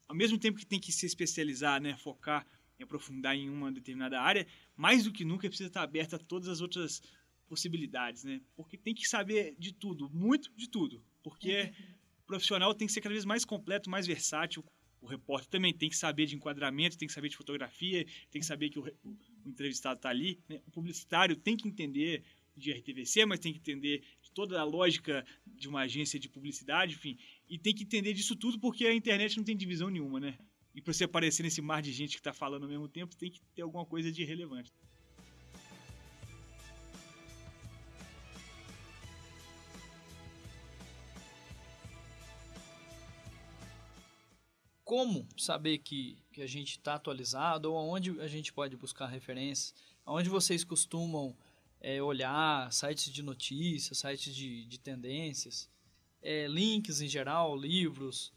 ao mesmo tempo que tem que se especializar, né, focar e aprofundar em uma determinada área, mais do que nunca precisa estar aberto a todas as outras possibilidades, né? Porque tem que saber de tudo, muito de tudo. Porque o profissional tem que ser cada vez mais completo, mais versátil. O repórter também tem que saber de enquadramento, tem que saber de fotografia, tem que saber que o entrevistado está ali, né? O publicitário tem que entender de RTVC, mas tem que entender de toda a lógica de uma agência de publicidade, enfim, e tem que entender disso tudo porque a internet não tem divisão nenhuma, né? E para você aparecer nesse mar de gente que está falando ao mesmo tempo, tem que ter alguma coisa de relevante. Como saber que a gente está atualizado ou aonde a gente pode buscar referências? Aonde vocês costumam olhar sites de notícias, sites de tendências, links em geral, livros,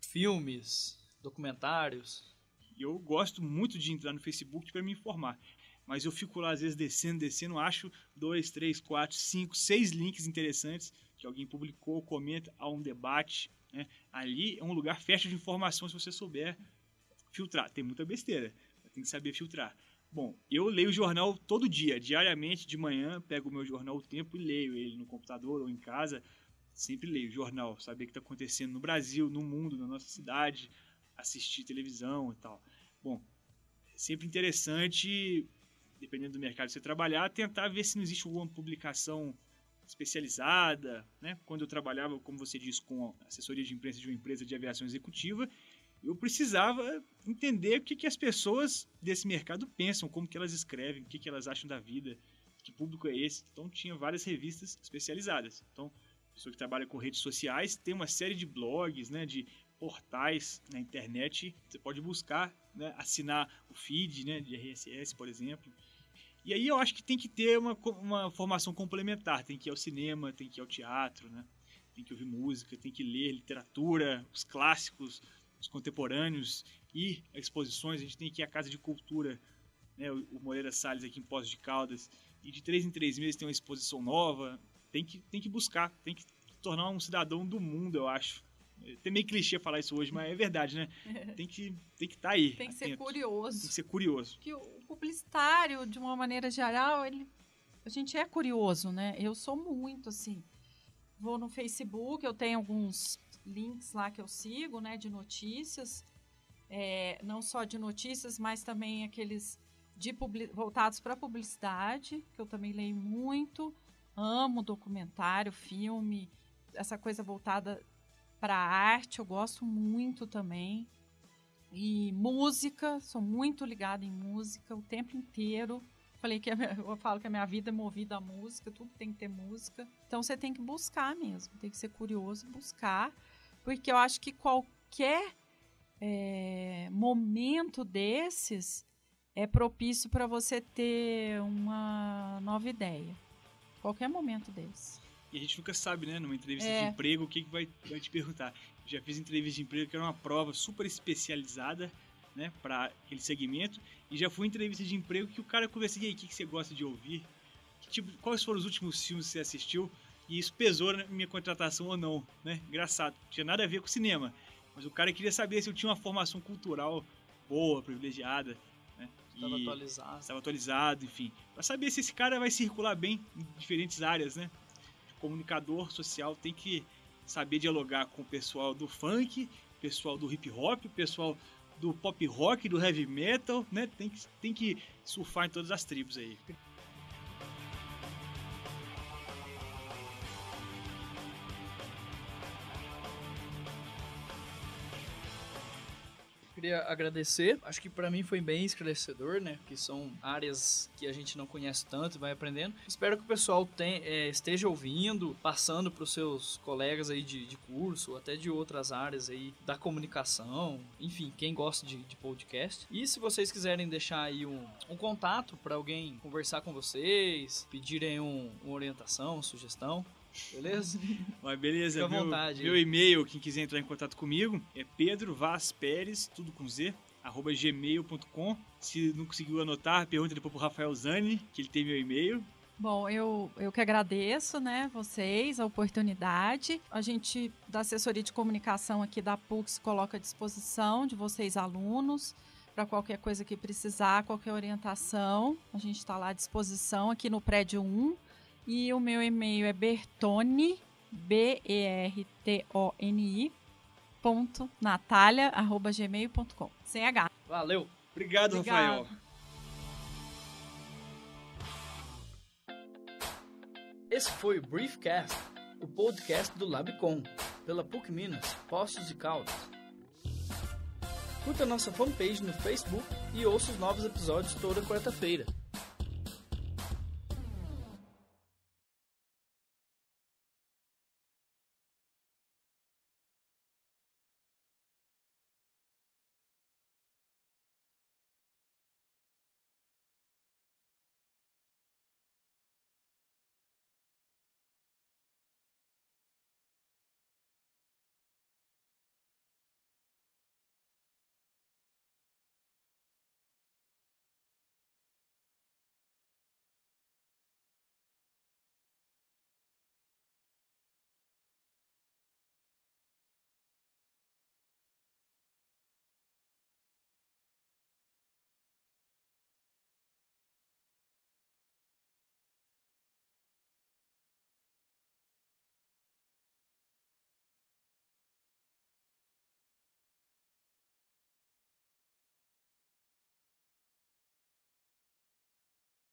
filmes, documentários? Eu gosto muito de entrar no Facebook para me informar, mas eu fico lá às vezes descendo, acho 2, 3, 4, 5, 6 links interessantes que alguém publicou, comenta, há um debate, né? Ali é um lugar fértil de informação se você souber filtrar. Tem muita besteira, tem que saber filtrar. Bom, eu leio o jornal todo dia, diariamente, de manhã, pego o meu jornal O Tempo e leio ele no computador ou em casa. Sempre leio o jornal, saber o que está acontecendo no Brasil, no mundo, na nossa cidade, assistir televisão e tal. Bom, é sempre interessante, dependendo do mercado que você trabalhar, tentar ver se não existe alguma publicação especializada, né? Quando eu trabalhava, como você disse, com assessoria de imprensa de uma empresa de aviação executiva, eu precisava entender o que as pessoas desse mercado pensam, como que elas escrevem, o que elas acham da vida, que público é esse. Então, tinha várias revistas especializadas. Então, a pessoa que trabalha com redes sociais tem uma série de blogs, né, de portais na internet. Você pode buscar, né, assinar o feed, né, de RSS, por exemplo. E aí eu acho que tem que ter uma formação complementar. Tem que ir ao cinema, tem que ir ao teatro, né, tem que ouvir música, tem que ler literatura, os clássicos, os contemporâneos, ir a exposições. A gente tem que ir à Casa de Cultura, né, o Moreira Salles aqui em Poços de Caldas, e de 3 em 3 meses tem uma exposição nova. Tem que buscar, tem que tornar um cidadão do mundo, eu acho. É meio clichê falar isso hoje, mas é verdade, né? Tem que estar aí. Tem que atento. ser curioso. Tem que ser curioso. Porque o publicitário, de uma maneira geral, a gente é curioso, né? Eu sou muito assim. Vou no Facebook, eu tenho alguns links lá que eu sigo, né, de notícias, não só de notícias, mas também aqueles voltados para publicidade, que eu também leio muito, amo documentário, filme, essa coisa voltada para arte, eu gosto muito também, e música, sou muito ligada em música o tempo inteiro. Eu falo que a minha vida é movida à música, tudo tem que ter música. Então você tem que buscar mesmo, tem que ser curioso e buscar, porque eu acho que qualquer momento desses é propício para você ter uma nova ideia. Qualquer momento desse. E a gente nunca sabe, né, numa entrevista de emprego, o que vai te perguntar. Eu já fiz entrevista de emprego que era uma prova super especializada, né, para aquele segmento, e já fui em entrevista de emprego que o cara conversa, e aí, o que você gosta de ouvir? Quais foram os últimos filmes que você assistiu? E isso pesou na minha contratação ou não, né? Engraçado, não tinha nada a ver com cinema, mas o cara queria saber se eu tinha uma formação cultural boa, privilegiada, né? Estava atualizado, enfim, para saber se esse cara vai circular bem em diferentes áreas, né? O comunicador social tem que saber dialogar com o pessoal do funk, pessoal do hip hop, pessoal do pop rock, do heavy metal, né? Tem que surfar em todas as tribos aí. Queria agradecer, acho que para mim foi bem esclarecedor, né, que são áreas que a gente não conhece tanto e vai aprendendo. Espero que o pessoal esteja ouvindo, passando para os seus colegas aí de curso, ou até de outras áreas aí da comunicação, enfim, quem gosta de podcast. E se vocês quiserem deixar aí um contato para alguém conversar com vocês, pedirem uma orientação, sugestão, beleza? Mas beleza, fica à vontade. Meu e-mail, quem quiser entrar em contato comigo, é pedrovazperes, tudo com Z, @gmail.com. Se não conseguiu anotar, pergunta depois pro Rafael Zani, que ele tem meu e-mail. Bom, eu que agradeço, né, vocês, a oportunidade. A gente, da assessoria de comunicação aqui da PUC, se coloca à disposição de vocês, alunos, para qualquer coisa que precisar, qualquer orientação. A gente está lá à disposição aqui no prédio 1. E o meu e-mail é bertoni, bertoni, .natalia@gmail.com, sem H. Valeu. Obrigado, Rafael. Esse foi o Briefcast, o podcast do Labicom, pela PUC Minas, Poços de Caldas. Curta nossa fanpage no Facebook e ouça os novos episódios toda quarta-feira.